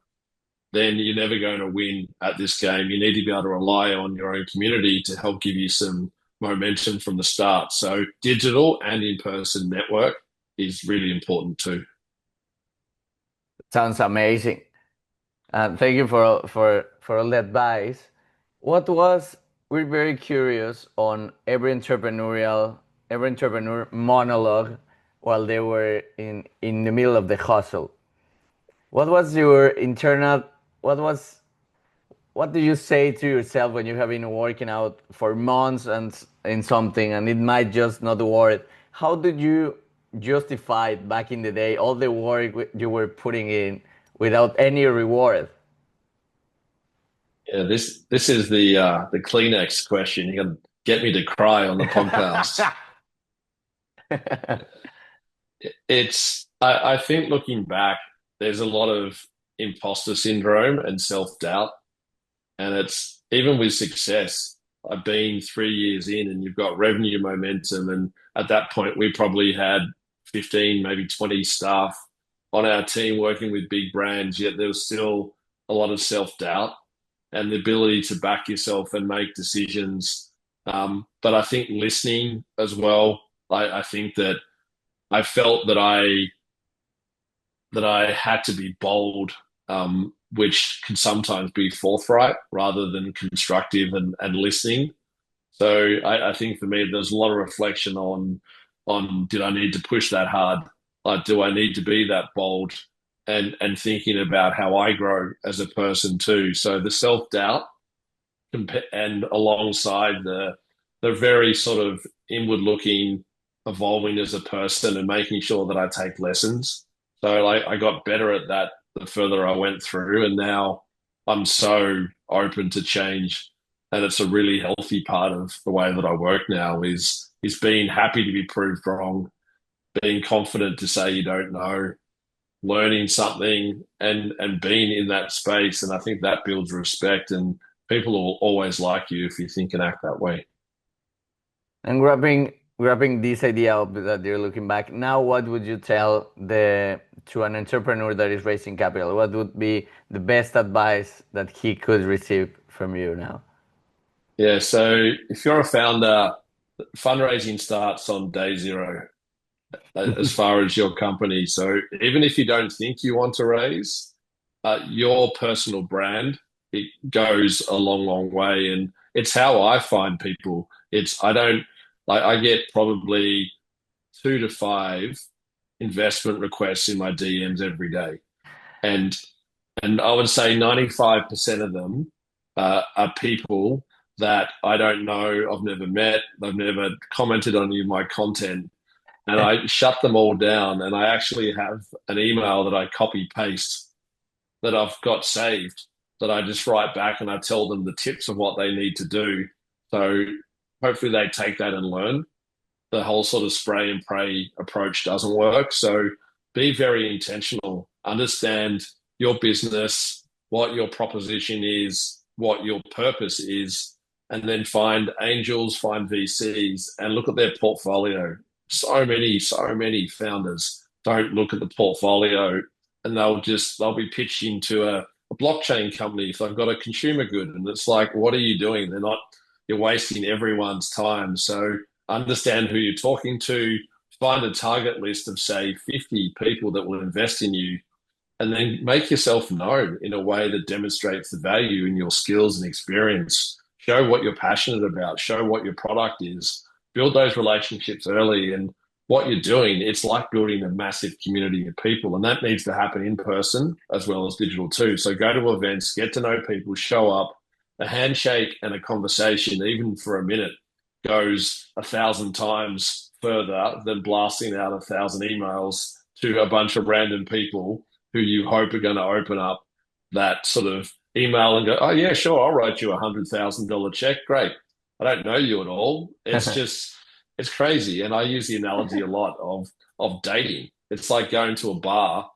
then you're never going to win at this game. You need to be able to rely on your own community to help give you some momentum from the start. So digital and in-person network is really important too. Sounds amazing. Thank you for all the advice. What was We're very curious on every entrepreneur monologue while they were in the middle of the hustle. What was your internal what was what do you say to yourself when you have been working out for months and in something and it might just not work? How did you justify back in the day all the work you were putting in without any reward? Yeah, this is the Kleenex question. You can get me to cry on the podcast. I think looking back, there's a lot of imposter syndrome and self-doubt. And it's even with success. I've been 3 years in and you've got revenue momentum. And at that point, we probably had 15, maybe 20 staff on our team working with big brands, yet there was still a lot of self-doubt and the ability to back yourself and make decisions. But I think listening as well, I think that I felt that I had to be bold, which can sometimes be forthright rather than constructive and listening. So I think for me, there's a lot of reflection on did I need to push that hard? Like, do I need to be that bold? And thinking about how I grow as a person too. So the self doubt and alongside the very sort of inward looking, evolving as a person and making sure that I take lessons. So like I got better at that the further I went through, and now I'm so open to change, and it's a really healthy part of the way that I work now is being happy to be proved wrong, being confident to say you don't know, learning something and being in that space. And I think that builds respect, and people will always like you if you think and act that way. And grabbing this idea up that you're looking back now, what would you tell the to an entrepreneur that is raising capital? What would be the best advice that he could receive from you now? Yeah, so if you're a founder, fundraising starts on day zero as far as your company. So even if you don't think you want to raise, your personal brand, it goes a long, long way. And it's how I find people. I don't like, I get probably 2 to 5 investment requests in my DMs every day. And and I would say 95% of them are people that I don't know, I've never met, they've never commented on any of my content. And I shut them all down. And I actually have an email that I copy paste that I've got saved that I just write back and I tell them the tips of what they need to do. So hopefully they take that and learn. The whole sort of spray and pray approach doesn't work. So be very intentional. Understand your business, what your proposition is, what your purpose is, and then find angels, find VCs, and look at their portfolio. So many founders don't look at the portfolio, and they'll be pitching to a blockchain company if they've got a consumer good. And it's like, what are you doing? You're wasting everyone's time. So understand who you're talking to, find a target list of, say, 50 people that will invest in you, and then make yourself known in a way that demonstrates the value in your skills and experience. Show what you're passionate about, show what your product is, build those relationships early. And what you're doing, it's like building a massive community of people, and that needs to happen in person as well as digital too. So go to events, get to know people, show up. A handshake and a conversation, even for a minute, goes 1,000 times further than blasting out 1,000 emails to a bunch of random people who you hope are going to open up that sort of email and go, oh, yeah, sure, I'll write you $100,000 check. Great. I don't know you at all. It's crazy. And I use the analogy a lot of dating. It's like going to a bar,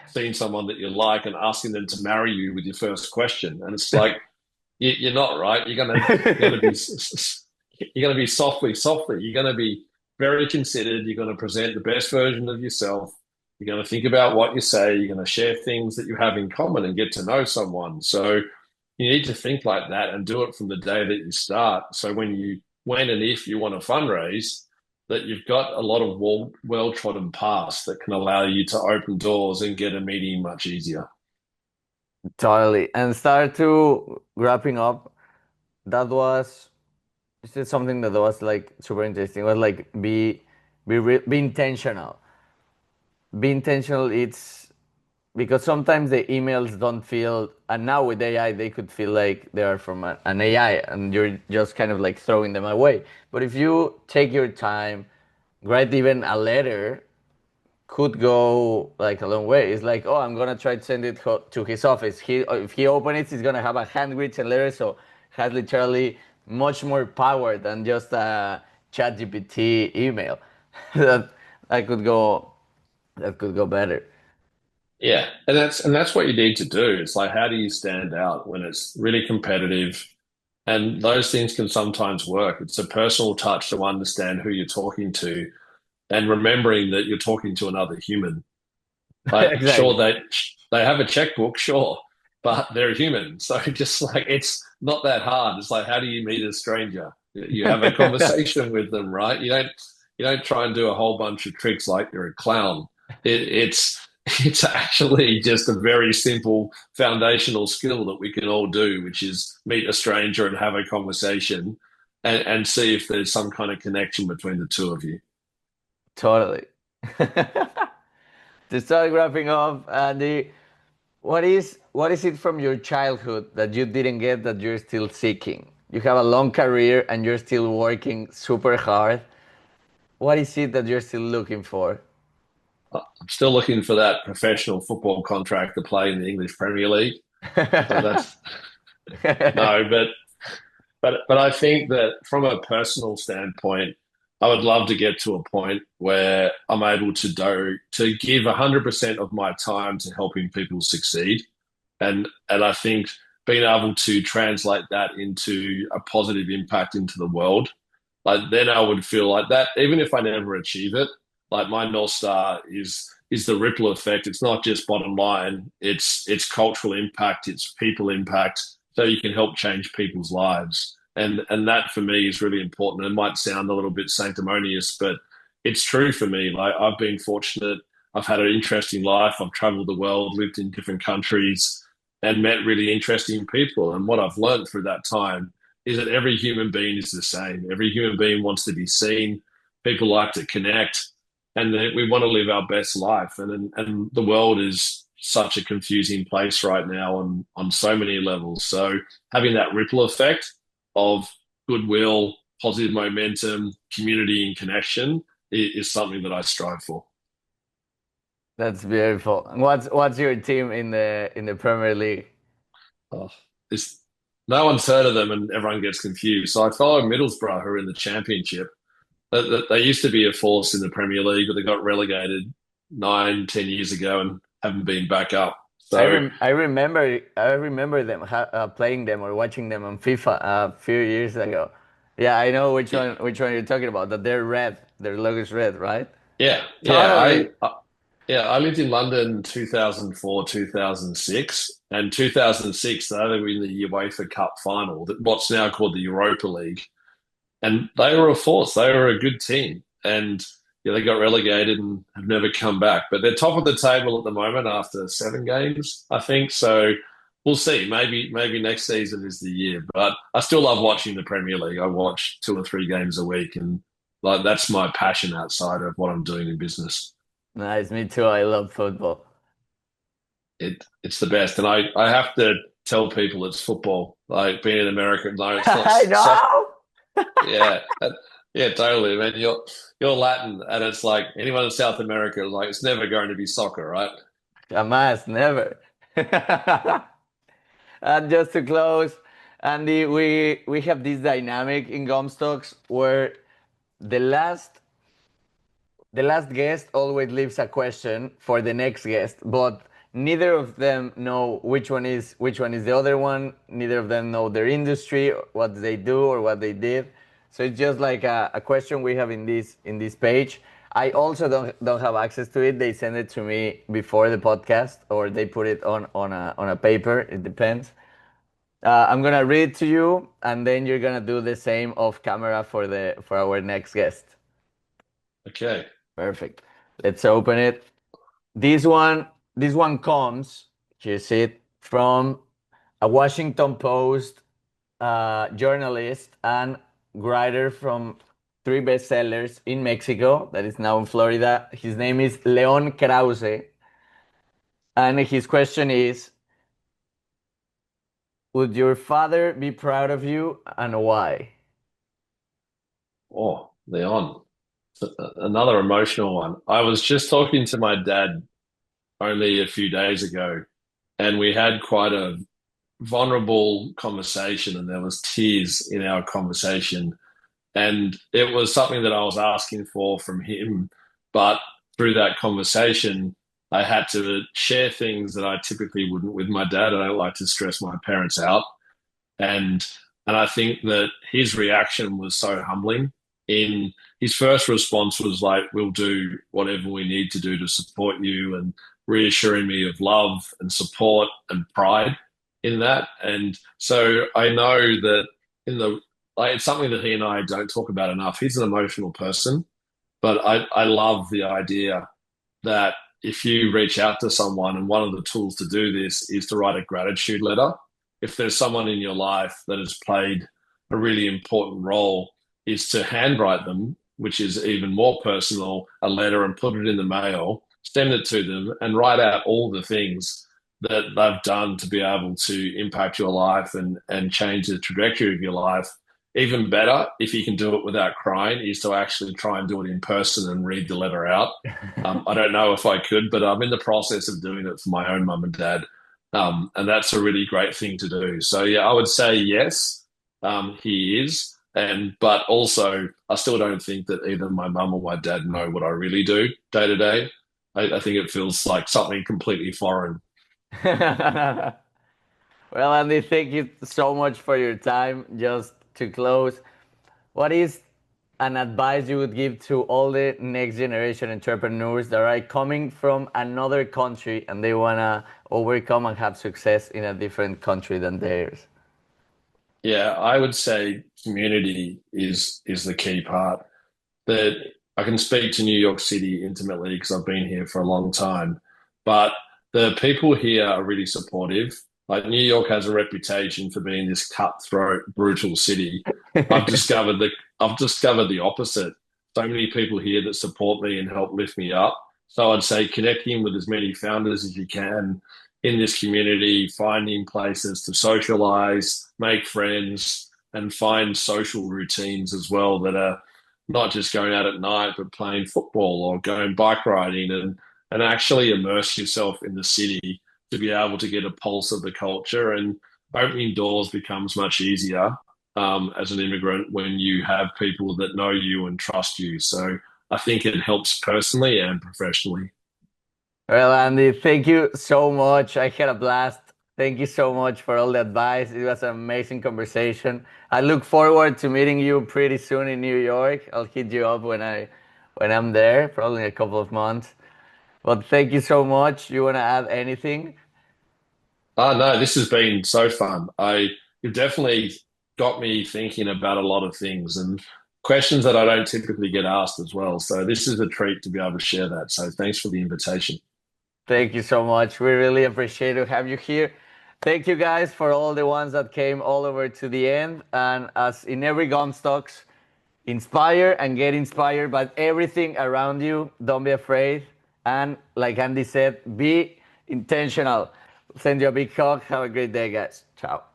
seeing someone that you like and asking them to marry you with your first question. And it's like, you're not, right. You're gonna be softly. You're gonna be very considered. You're gonna present the best version of yourself. You're gonna think about what you say. You're gonna share things that you have in common and get to know someone. So you need to think like that and do it from the day that you start. So when and if you want to fundraise, that you've got a lot of well-trodden paths that can allow you to open doors and get a meeting much easier. Totally. And start to wrapping up, that was this is something that was like super interesting. It was like be intentional. Be intentional. It's because sometimes the emails don't feel, and now with AI they could feel like they are from an AI, and you're just kind of like throwing them away. But if you take your time, write even a letter, could go like a long way. It's like, oh, I'm gonna try to send it to his office. If he opens it, he's gonna have a handwritten letter, so has literally much more power than just a chat GPT email. that that could go that could go better. Yeah, and that's what you need to do. It's like, how do you stand out when it's really competitive? And those things can sometimes work. It's a personal touch to understand who you're talking to and remembering that you're talking to another human. Like, sure, Exactly. they have a checkbook, sure, but they're human. So just like, it's not that hard. It's like, how do you meet a stranger? You have a conversation with them, right? You don't try and do a whole bunch of tricks like you're a clown. It's it's actually just a very simple foundational skill that we can all do, which is meet a stranger and have a conversation and see if there's some kind of connection between the two of you. Totally. To start wrapping up, Andy, what is it from your childhood that you didn't get that you're still seeking? You have a long career and you're still working super hard. What is it that you're still looking for? I'm still looking for that professional football contract to play in the English Premier League. So that's no, but I think that from a personal standpoint, I would love to get to a point where I'm able to give 100% of my time to helping people succeed. And I think being able to translate that into a positive impact into the world, like then I would feel like that, even if I never achieve it, like my North Star is the ripple effect. It's not just bottom line, it's cultural impact, it's people impact, so you can help change people's lives. And that for me is really important. It might sound a little bit sanctimonious, but it's true for me. Like I've been fortunate. I've had an interesting life. I've traveled the world, lived in different countries, and met really interesting people. And what I've learned through that time is that every human being is the same. Every human being wants to be seen. People like to connect, and that we want to live our best life. And the world is such a confusing place right now on so many levels. So having that ripple effect of goodwill, positive momentum, community, and connection is something that I strive for. That's beautiful. What's your team in the Premier League? Oh, this, no one's heard of them, and everyone gets confused. So I follow Middlesbrough, who are in the Championship. They used to be a force in the Premier League, but they got relegated 9, 10 years ago and haven't been back up. So I remember them playing them or watching them on FIFA a few years ago. Yeah, I know which one you're talking about. That they're red. Their logo is red, right? yeah, yeah. Totally. I lived in London 2004, 2006, and 2006 they were in the UEFA Cup final, what's now called the Europa League, and they were a force. They were a good team, and yeah, they got relegated and have never come back. But they're top of the table at the moment after 7 games, I think. So we'll see. Maybe next season is the year. But I still love watching the Premier League. I watch 2 or 3 games a week, and like that's my passion outside of what I'm doing in business. Nice. Me too. I love football. It's the best, and I have to tell people it's football. Like being an American, no, it's not I soccer. know. Yeah, yeah, totally. Man, you're Latin, and it's like anyone in South America, like it's never going to be soccer, right? Jamás, never. And just to close, Andy, we have this dynamic in Gumstocks where the last the last guest always leaves a question for the next guest, but neither of them know which one is the other one. Neither of them know their industry, what they do, or what they did. So it's just like a question we have in this page. I also don't have access to it. They send it to me before the podcast, or they put it on a paper. It depends. I'm gonna read it to you, and then you're gonna do the same off camera for our next guest. Okay. Perfect. Let's open it. This one comes, here's it, from a Washington Post journalist and writer from 3 bestsellers in Mexico that is now in Florida. His name is Leon Krause, and his question is, would your father be proud of you and why? Oh, Leon, another emotional one. I was just talking to my dad only a few days ago, and we had quite a vulnerable conversation, and there was tears in our conversation. And it was something that I was asking for from him. But through that conversation, I had to share things that I typically wouldn't with my dad. I don't like to stress my parents out. And and I think that his reaction was so humbling. In his first response was like, "We'll do whatever we need to do to support you," and reassuring me of love and support and pride in that. And so I know that in the like it's something that he and I don't talk about enough. He's an emotional person, But I love the idea that if you reach out to someone, and one of the tools to do this is to write a gratitude letter. If there's someone in your life that has played a really important role, is to handwrite them, which is even more personal, a letter, and put it in the mail, send it to them, and write out all the things that they've done to be able to impact your life and change the trajectory of your life. Even better, if you can do it without crying, is to actually try and do it in person and read the letter out. I don't know if I could, but I'm in the process of doing it for my own mum and dad. And that's a really great thing to do. So yeah, I would say yes, he is. But also I still don't think that either my mum or my dad know what I really do day to day. I think it feels like something completely foreign. Well, Andy, thank you so much for your time. Just to close, what is an advice you would give to all the next generation entrepreneurs that are coming from another country and they want to overcome and have success in a different country than theirs? Yeah, I would say community is the key part. That I can speak to New York City intimately because I've been here for a long time, but the people here are really supportive. Like New York has a reputation for being this cutthroat, brutal city. I've discovered that I've discovered the opposite. So many people here that support me and help lift me up. So I'd say connecting with as many founders as you can in this community, finding places to socialize, make friends, and find social routines as well that are not just going out at night, but playing football or going bike riding and actually immerse yourself in the city to be able to get a pulse of the culture. And opening doors becomes much easier as an immigrant when you have people that know you and trust you. So I think it helps personally and professionally. Well, Andy, thank you so much. I had a blast. Thank you so much for all the advice. It was an amazing conversation. I look forward to meeting you pretty soon in New York. I'll hit you up when I'm there, probably in a couple of months. But thank you so much. You want to add anything? Oh no, this has been so fun. You've definitely got me thinking about a lot of things and questions that I don't typically get asked as well. So this is a treat to be able to share that. So thanks for the invitation. Thank you so much. We really appreciate to have you here. Thank you guys for all the ones that came all over to the end. And as in every Gunstocks, inspire and get inspired by everything around you. Don't be afraid. And like Andy said, be intentional. Send you a big hug. Have a great day, guys. Ciao.